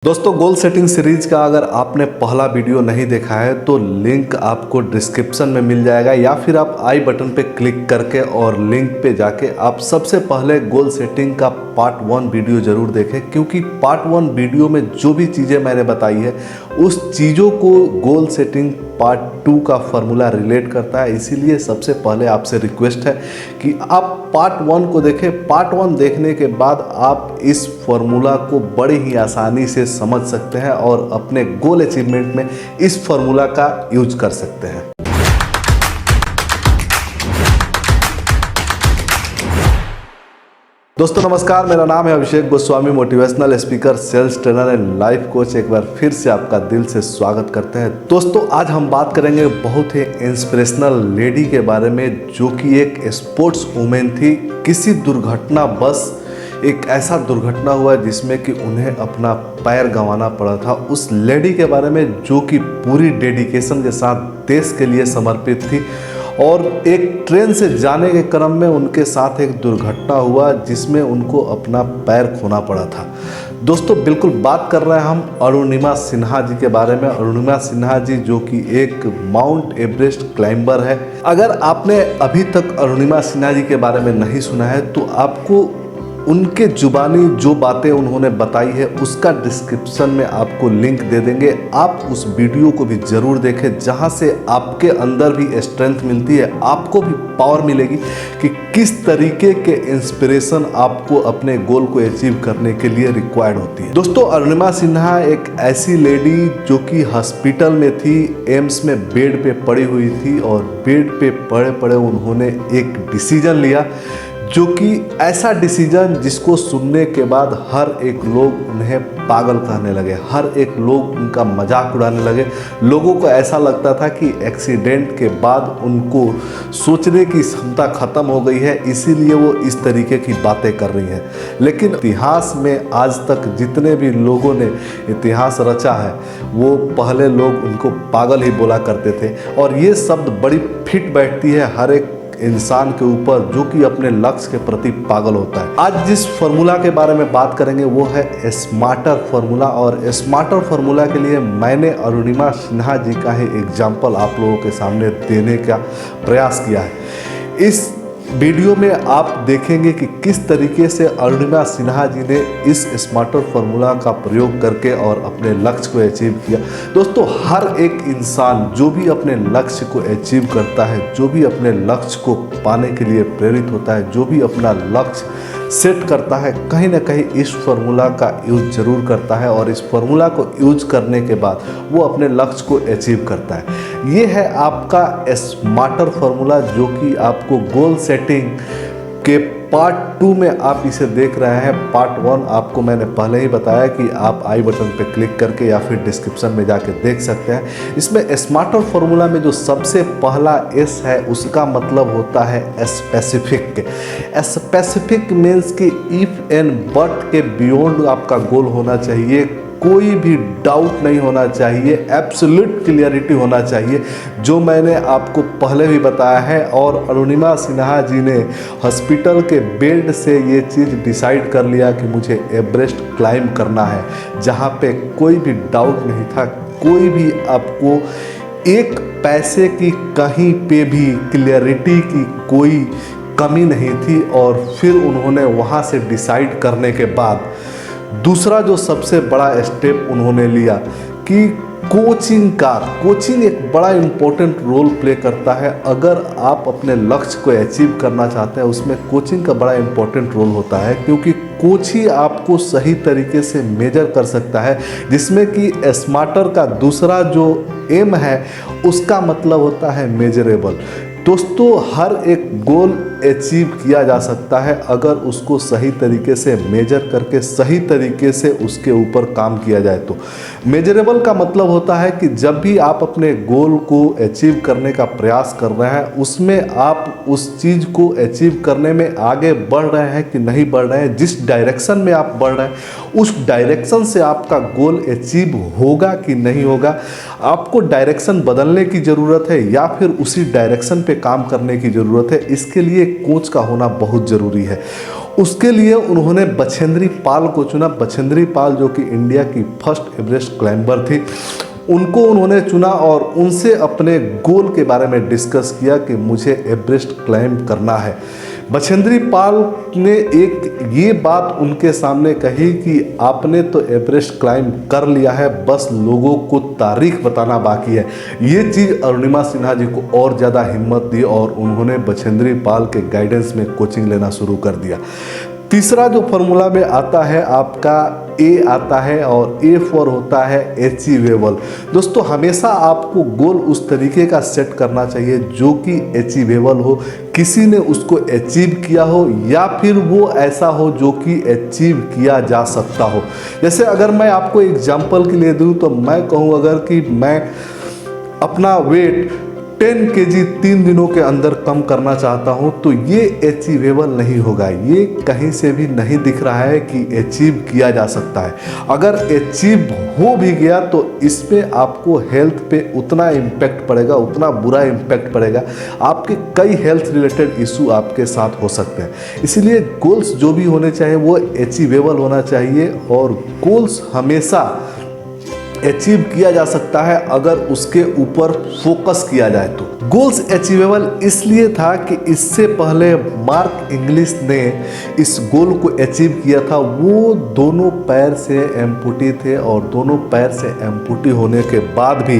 दोस्तों, goal setting series का अगर आपने पहला वीडियो नहीं देखा है तो लिंक आपको डिस्क्रिप्शन में मिल जाएगा या फिर आप आई बटन पे क्लिक करके और लिंक पे जाके आप सबसे पहले गोल सेटिंग का पार्ट 1 वीडियो ज़रूर देखें, क्योंकि पार्ट 1 वीडियो में जो भी चीज़ें मैंने बताई है उस चीज़ों को गोल सेटिंग पार्ट 2 का फार्मूला रिलेट करता है। इसीलिए सबसे पहले आपसे रिक्वेस्ट है कि आप पार्ट 1 को देखें। पार्ट 1 देखने के बाद आप इस फार्मूला को बड़े ही आसानी से समझ सकते हैं और अपने गोल अचीवमेंट में इस फार्मूला का यूज कर सकते हैं। दोस्तों नमस्कार, मेरा नाम है Abhishek Goswami, motivational speaker, sales trainer and life coach. एक बार फिर से आपका दिल से स्वागत करते हैं। दोस्तों आज हम बात करेंगे बहुत ही इंस्पिरेशनल लेडी के बारे में, जो कि एक स्पोर्ट्स वुमेन थी। किसी दुर्घटनावश एक ऐसा दुर्घटना हुआ जिसमें कि उन्हें अपना पैर गंवाना पड़ा था। उस लेडी के बारे में जो कि पूरी डेडिकेशन के साथ देश के लिए समर्पित थी और एक ट्रेन से जाने के क्रम में उनके साथ एक दुर्घटना हुआ जिसमें उनको अपना पैर खोना पड़ा था। दोस्तों बिल्कुल बात कर रहे हैं हम अरुणिमा सिन्हा जी के बारे में। अरुणिमा सिन्हा जी जो कि एक माउंट एवरेस्ट क्लाइंबर है। अगर आपने अभी तक अरुणिमा सिन्हा जी के बारे में नहीं सुना है तो आपको उनके जुबानी जो बातें उन्होंने बताई है उसका डिस्क्रिप्शन में आपको लिंक दे देंगे। आप उस वीडियो को भी ज़रूर देखें, जहां से आपके अंदर भी स्ट्रेंथ मिलती है, आपको भी पावर मिलेगी कि किस तरीके के इंस्पिरेशन आपको अपने गोल को अचीव करने के लिए रिक्वायर्ड होती है। दोस्तों अरुणिमा सिन्हा एक ऐसी लेडी जो कि हॉस्पिटल में थी, एम्स में बेड पे पड़ी हुई थी और बेड पे पड़े पड़े उन्होंने एक डिसीजन लिया, जो कि ऐसा डिसीजन जिसको सुनने के बाद हर एक लोग उन्हें पागल कहने लगे, हर एक लोग उनका मजाक उड़ाने लगे। लोगों को ऐसा लगता था कि एक्सीडेंट के बाद उनको सोचने की क्षमता खत्म हो गई है, इसीलिए वो इस तरीके की बातें कर रही हैं। लेकिन इतिहास में आज तक जितने भी लोगों ने इतिहास रचा है वो पहले लोग उनको पागल ही बोला करते थे और ये शब्द बड़ी फिट बैठती है हर एक इंसान के ऊपर जो कि अपने लक्ष्य के प्रति पागल होता है। आज जिस फार्मूला के बारे में बात करेंगे वो है स्मार्टर फार्मूला, और स्मार्टर फार्मूला के लिए मैंने अरुणिमा सिन्हा जी का ही एग्जाम्पल आप लोगों के सामने देने का प्रयास किया है। इस वीडियो में आप देखेंगे कि किस तरीके से अरुणिमा सिन्हा जी ने इस स्मार्टर फार्मूला का प्रयोग करके और अपने लक्ष्य को अचीव किया। दोस्तों हर एक इंसान जो भी अपने लक्ष्य को अचीव करता है, जो भी अपने लक्ष्य को पाने के लिए प्रेरित होता है, जो भी अपना लक्ष्य सेट करता है, कहीं ना कहीं इस फार्मूला का यूज जरूर करता है और इस फार्मूला को यूज करने के बाद वो अपने लक्ष्य को अचीव करता है। ये है आपका स्मार्टर फार्मूला, जो कि आपको गोल सेटिंग के पार्ट 2 में आप इसे देख रहे हैं। पार्ट 1 आपको मैंने पहले ही बताया कि आप आई बटन पे क्लिक करके या फिर डिस्क्रिप्शन में जाके देख सकते हैं। इसमें स्मार्टर फार्मूला में जो सबसे पहला एस है उसका मतलब होता है स्पेसिफिक। स्पेसिफिक मीन्स कि इफ एंड बट के बियॉन्ड आपका गोल होना चाहिए, कोई भी डाउट नहीं होना चाहिए, एब्सोल्यूट क्लियरिटी होना चाहिए, जो मैंने आपको पहले भी बताया है। और अरुणिमा सिन्हा जी ने हॉस्पिटल के बेड से ये चीज़ डिसाइड कर लिया कि मुझे एवरेस्ट क्लाइंब करना है, जहाँ पे कोई भी डाउट नहीं था, कोई भी आपको एक पैसे की कहीं पे भी क्लियरिटी की कोई कमी नहीं थी। और फिर उन्होंने वहाँ से डिसाइड करने के बाद दूसरा जो सबसे बड़ा स्टेप उन्होंने लिया कि कोचिंग एक बड़ा इम्पोर्टेंट रोल प्ले करता है। अगर आप अपने लक्ष्य को अचीव करना चाहते हैं उसमें कोचिंग का बड़ा इम्पोर्टेंट रोल होता है, क्योंकि कोच ही आपको सही तरीके से मेजर कर सकता है। जिसमें कि स्मार्टर का दूसरा जो एम है उसका मतलब होता है मेजरेबल। दोस्तों हर एक गोल अचीव किया जा सकता है अगर उसको सही तरीके से मेजर करके सही तरीके से उसके ऊपर काम किया जाए। तो मेजरेबल का मतलब होता है कि जब भी आप अपने गोल को अचीव करने का प्रयास कर रहे हैं उसमें आप उस चीज़ को अचीव करने में आगे बढ़ रहे हैं कि नहीं बढ़ रहे हैं, जिस डायरेक्शन में आप बढ़ रहे हैं उस डायरेक्शन से आपका गोल अचीव होगा कि नहीं होगा। आपको डायरेक्शन बदलने की ज़रूरत है या फिर उसी डायरेक्शन पे काम करने की ज़रूरत है। इसके लिए कोच का होना बहुत ज़रूरी है। उसके लिए उन्होंने बछेंद्री पाल को चुना। बछेंद्री पाल जो कि इंडिया की फर्स्ट एवरेस्ट क्लाइंबर थी, उनको उन्होंने चुना और उनसे अपने गोल के बारे में डिस्कस किया कि मुझे एवरेस्ट क्लाइंब करना है। बछेंद्री पाल ने एक ये बात उनके सामने कही कि आपने तो एवरेस्ट क्लाइंब कर लिया है, बस लोगों को तारीख बताना बाकी है। ये चीज़ अरुणिमा सिन्हा जी को और ज़्यादा हिम्मत दी और उन्होंने बछेंद्री पाल के गाइडेंस में कोचिंग लेना शुरू कर दिया। तीसरा जो फॉर्मूला में आता है आपका ए आता है और ए फॉर होता है अचीवेबल। दोस्तों हमेशा आपको गोल उस तरीके का सेट करना चाहिए जो कि अचीवेबल हो, किसी ने उसको अचीव किया हो या फिर वो ऐसा हो जो कि अचीव किया जा सकता हो। जैसे अगर मैं आपको एग्जांपल के लिए दूं तो मैं कहूं अगर कि मैं अपना वेट 10 kg 3 दिनों के अंदर कम करना चाहता हूं तो ये अचीवेबल नहीं होगा। ये कहीं से भी नहीं दिख रहा है कि अचीव किया जा सकता है। अगर अचीव हो भी गया तो इसमें आपको हेल्थ पे उतना इम्पैक्ट पड़ेगा, उतना बुरा इम्पैक्ट पड़ेगा, आपके कई हेल्थ रिलेटेड इशू आपके साथ हो सकते हैं। इसीलिए गोल्स जो भी होने चाहिए वो अचीवेबल होना चाहिए और गोल्स हमेशा अचीव किया जा सकता है अगर उसके ऊपर फोकस किया जाए तो। गोल्स अचीवेबल इसलिए था कि इससे पहले मार्क इंग्लिश ने इस गोल को अचीव किया था। वो दोनों पैर से एम्पुटी थे और दोनों पैर से एम्पुटी होने के बाद भी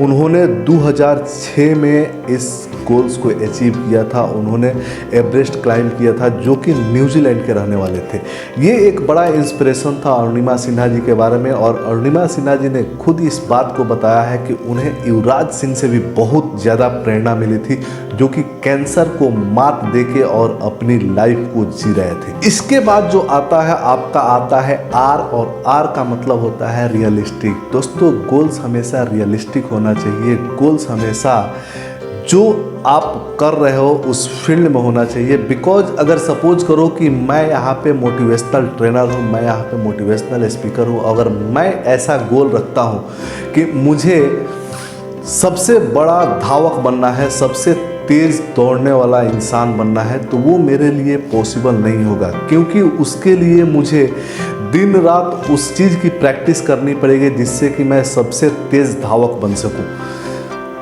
उन्होंने 2006 में इस गोल्स को अचीव किया था। उन्होंने एवरेस्ट क्लाइंब किया था जो कि न्यूजीलैंड के रहने वाले थे। ये एक बड़ा इंस्पिरेशन था अरुणिमा सिन्हा जी के बारे में और अरुणिमा सिन्हा जी ने खुद इस बात को बताया है कि उन्हें युवराज सिंह से भी बहुत ज़्यादा प्रेरणा मिली थी जो कि कैंसर को मात देके और अपनी लाइफ को जी रहे थे। इसके बाद जो आता है आपका आता है आर और आर का मतलब होता है रियलिस्टिक। दोस्तों गोल्स हमेशा रियलिस्टिक होना चाहिए। गोल्स हमेशा जो आप कर रहे हो उस फील्ड में होना चाहिए। बिकॉज अगर सपोज करो कि मैं यहाँ पे मोटिवेशनल ट्रेनर हूँ, मैं यहाँ पे मोटिवेशनल स्पीकर हूँ, अगर मैं ऐसा गोल रखता हूँ कि मुझे सबसे बड़ा धावक बनना है, सबसे तेज़ दौड़ने वाला इंसान बनना है, तो वो मेरे लिए पॉसिबल नहीं होगा क्योंकि उसके लिए मुझे दिन रात उस चीज़ की प्रैक्टिस करनी पड़ेगी जिससे कि मैं सबसे तेज़ धावक बन सकूँ।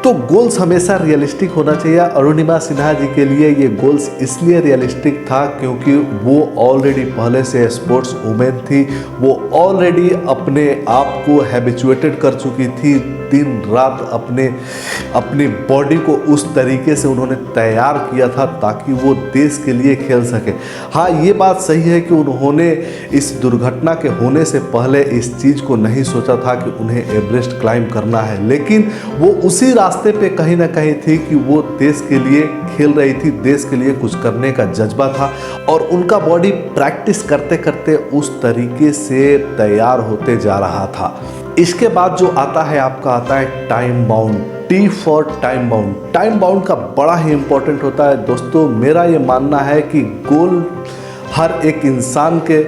तो गोल्स हमेशा रियलिस्टिक होना चाहिए। अरुणिमा सिन्हा जी के लिए ये गोल्स इसलिए रियलिस्टिक था क्योंकि वो ऑलरेडी पहले से स्पोर्ट्स वुमेन थी। वो ऑलरेडी अपने आप को हैबिचुएटेड कर चुकी थी। दिन रात अपनी बॉडी को उस तरीके से उन्होंने तैयार किया था ताकि वो देश के लिए खेल सके। हाँ, ये बात सही है कि उन्होंने इस दुर्घटना के होने से पहले इस चीज़ को नहीं सोचा था कि उन्हें एवरेस्ट क्लाइंब करना है, लेकिन वो उसी रास्ते पे कहीं ना कहीं थी कि वो देश के लिए खेल रही थी, देश के लिए कुछ करने का जज्बा था और उनका बॉडी प्रैक्टिस करते करते उस तरीके से तैयार होते जा रहा था। इसके बाद जो आता है आपका आता है time bound. T for time bound. Time bound का बड़ा ही इंपॉर्टेंट होता है। दोस्तों मेरा ये मानना है कि गोल हर एक इंसान के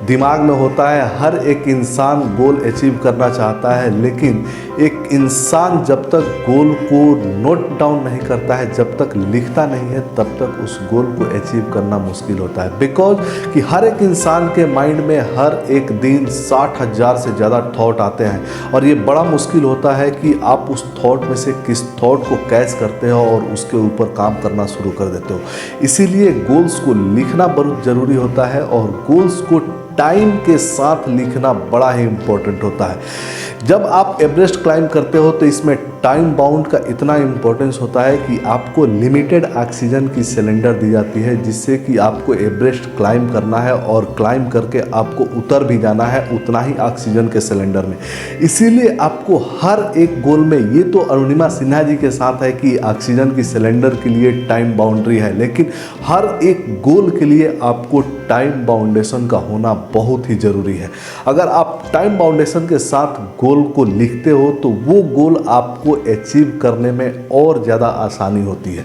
दिमाग में होता है, हर एक इंसान गोल अचीव करना चाहता है, लेकिन एक इंसान जब तक गोल को नोट डाउन नहीं करता है, जब तक लिखता नहीं है, तब तक उस गोल को अचीव करना मुश्किल होता है। बिकॉज कि हर एक इंसान के माइंड में हर एक दिन 60,000 से ज़्यादा थॉट आते हैं और ये बड़ा मुश्किल होता है कि आप उस थॉट में से किस थॉट को कैच करते हो और उसके ऊपर काम करना शुरू कर देते हो। इसीलिए गोल्स को लिखना बहुत ज़रूरी होता है और गोल्स को टाइम के साथ लिखना बड़ा ही इम्पोर्टेंट होता है। जब आप एवरेस्ट क्लाइंब करते हो तो इसमें टाइम बाउंड का इतना इम्पोर्टेंस होता है कि आपको लिमिटेड ऑक्सीजन की सिलेंडर दी जाती है जिससे कि आपको एवरेस्ट क्लाइंब करना है और क्लाइंब करके आपको उतर भी जाना है उतना ही ऑक्सीजन के सिलेंडर में। इसीलिए आपको हर एक गोल में, ये तो अरुणिमा सिन्हा जी के साथ है कि ऑक्सीजन की सिलेंडर के लिए टाइम बाउंड्री है, लेकिन हर एक गोल के लिए आपको टाइम बाउंडेशन का होना बहुत ही ज़रूरी है। अगर आप टाइम बाउंडेशन के साथ गोल को लिखते हो तो वो गोल आपको अचीव करने में और ज़्यादा आसानी होती है।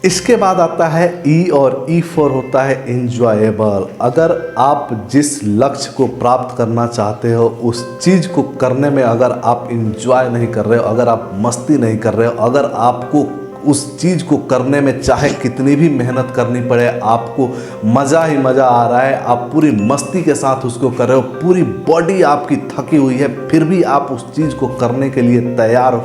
इसके बाद आता है ई और ई फॉर होता है इंजॉयबल। अगर आप जिस लक्ष्य को प्राप्त करना चाहते हो उस चीज़ को करने में अगर आप इंजॉय नहीं कर रहे हो, अगर आप मस्ती नहीं कर रहे हो, अगर आपको उस चीज़ को करने में चाहे कितनी भी मेहनत करनी पड़े, आपको मज़ा ही मज़ा आ रहा है, आप पूरी मस्ती के साथ उसको कर रहे हो, पूरी बॉडी आपकी थकी हुई है, फिर भी आप उस चीज़ को करने के लिए तैयार हो,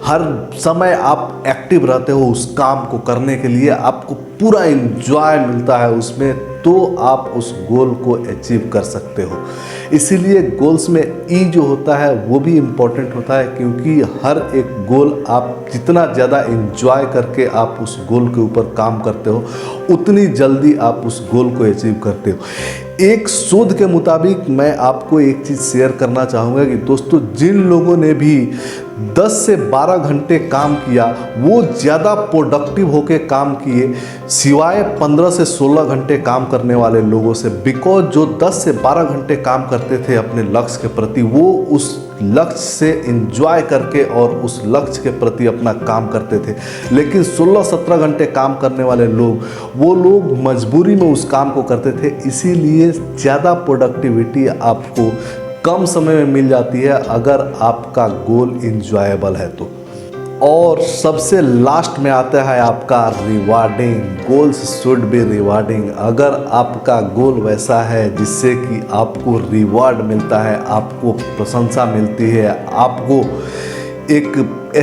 हर समय आप एक्टिव रहते हो उस काम को करने के लिए, आपको पूरा एंजॉय मिलता है उसमें, तो आप उस गोल को अचीव कर सकते हो। इसीलिए गोल्स में ई जो होता है वो भी इम्पोर्टेंट होता है, क्योंकि हर एक गोल आप जितना ज़्यादा एंजॉय करके आप उस गोल के ऊपर काम करते हो, उतनी जल्दी आप उस गोल को अचीव करते हो। एक शोध के मुताबिक मैं आपको एक चीज़ शेयर करना चाहूँगा कि दोस्तों, जिन लोगों ने भी 10 से 12 घंटे काम किया वो ज़्यादा प्रोडक्टिव होके काम किए, सिवाय 15 से 16 घंटे काम करने वाले लोगों से। बिकॉज जो 10 से 12 घंटे काम करते थे अपने लक्ष्य के प्रति, वो उस लक्ष्य से एंजॉय करके और उस लक्ष्य के प्रति अपना काम करते थे। लेकिन 16-17 घंटे काम करने वाले लोग, वो लोग मजबूरी में उस काम को करते थे, इसीलिए ज़्यादा प्रोडक्टिविटी आपको कम समय में मिल जाती है अगर आपका गोल इंजॉयबल है तो। और सबसे लास्ट में आता है आपका rewarding. Goals should be rewarding. अगर आपका गोल वैसा है जिससे कि आपको रिवार्ड मिलता है, आपको प्रशंसा मिलती है, आपको एक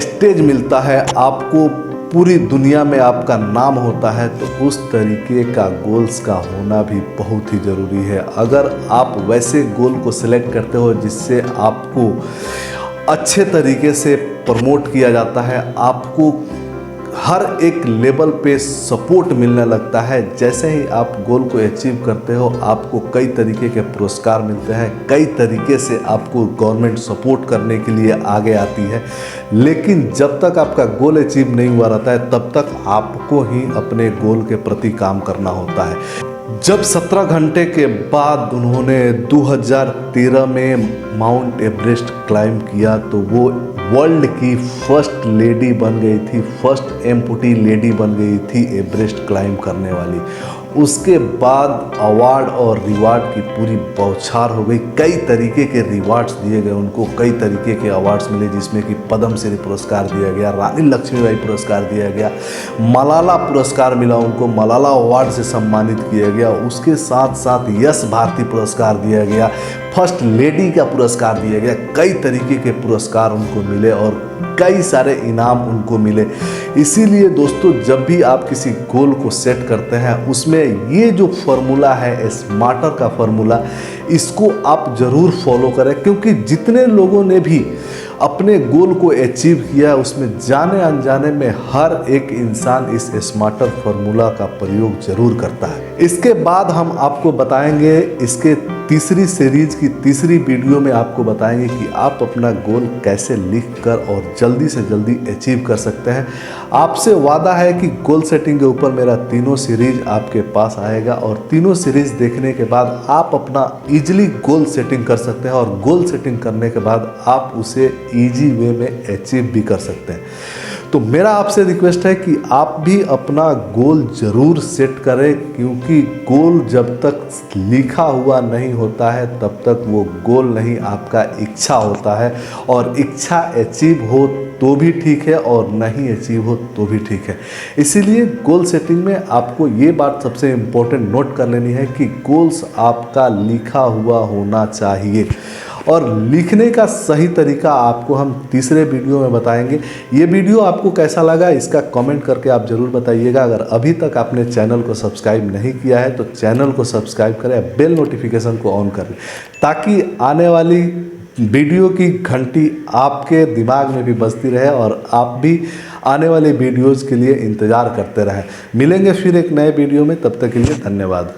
स्टेज मिलता है, आपको पूरी दुनिया में आपका नाम होता है, तो उस तरीके का गोल्स का होना भी बहुत ही ज़रूरी है। अगर आप वैसे गोल को सिलेक्ट करते हो जिससे आपको अच्छे तरीके से प्रमोट किया जाता है, आपको हर एक लेवल पे सपोर्ट मिलने लगता है, जैसे ही आप गोल को अचीव करते हो आपको कई तरीके के पुरस्कार मिलते हैं, कई तरीके से आपको गवर्नमेंट सपोर्ट करने के लिए आगे आती है। लेकिन जब तक आपका गोल अचीव नहीं हुआ रहता है, तब तक आपको ही अपने गोल के प्रति काम करना होता है। जब 17 घंटे के बाद उन्होंने 2013 में माउंट एवरेस्ट क्लाइंब किया, तो वो वर्ल्ड की फर्स्ट लेडी बन गई थी, फर्स्ट एम्पुटी लेडी बन गई थी एवरेस्ट क्लाइंब करने वाली। उसके बाद अवार्ड और रिवार्ड की पूरी बौछार हो गई। कई तरीके के रिवार्ड्स दिए गए उनको, कई तरीके के अवार्ड्स मिले, जिसमें कि पद्मश्री पुरस्कार दिया गया, रानी लक्ष्मीबाई पुरस्कार दिया गया, मलाला पुरस्कार मिला उनको, मलाला अवार्ड से सम्मानित किया गया। उसके साथ साथ यश भारती पुरस्कार दिया गया, फर्स्ट लेडी का पुरस्कार दिया गया। कई तरीके के पुरस्कार उनको मिले और कई सारे इनाम उनको मिले। इसीलिए दोस्तों, जब भी आप किसी गोल को सेट करते हैं, उसमें ये जो फॉर्मूला है, स्मार्टर का फॉर्मूला, इसको आप ज़रूर फॉलो करें, क्योंकि जितने लोगों ने भी अपने गोल को अचीव किया, उसमें जाने अनजाने में हर एक इंसान इस स्मार्टर फॉर्मूला का प्रयोग जरूर करता है। इसके बाद हम आपको बताएंगे, इसके तीसरी सीरीज की तीसरी वीडियो में आपको बताएंगे कि आप अपना गोल कैसे लिखकर और जल्दी से जल्दी अचीव कर सकते हैं। आपसे वादा है कि गोल सेटिंग के ऊपर मेरा तीनों सीरीज आपके पास आएगा, और तीनों सीरीज देखने के बाद आप अपना इजीली गोल सेटिंग कर सकते हैं, और गोल सेटिंग करने के बाद आप उसे ईजी वे में अचीव भी कर सकते हैं। तो मेरा आपसे रिक्वेस्ट है कि आप भी अपना गोल ज़रूर सेट करें, क्योंकि गोल जब तक लिखा हुआ नहीं होता है तब तक वो गोल नहीं, आपका इच्छा होता है। और इच्छा अचीव हो तो भी ठीक है और नहीं अचीव हो तो भी ठीक है। इसीलिए गोल सेटिंग में आपको ये बात सबसे इम्पोर्टेंट नोट कर लेनी है कि गोल्स आपका लिखा हुआ होना चाहिए, और लिखने का सही तरीका आपको हम तीसरे वीडियो में बताएंगे। ये वीडियो आपको कैसा लगा इसका कमेंट करके आप ज़रूर बताइएगा। अगर अभी तक आपने चैनल को सब्सक्राइब नहीं किया है तो चैनल को सब्सक्राइब करें, बेल नोटिफिकेशन को ऑन करें, ताकि आने वाली वीडियो की घंटी आपके दिमाग में भी बजती रहे और आप भी आने वाले वीडियोज़ के लिए इंतज़ार करते रहें। मिलेंगे फिर एक नए वीडियो में, तब तक के लिए धन्यवाद।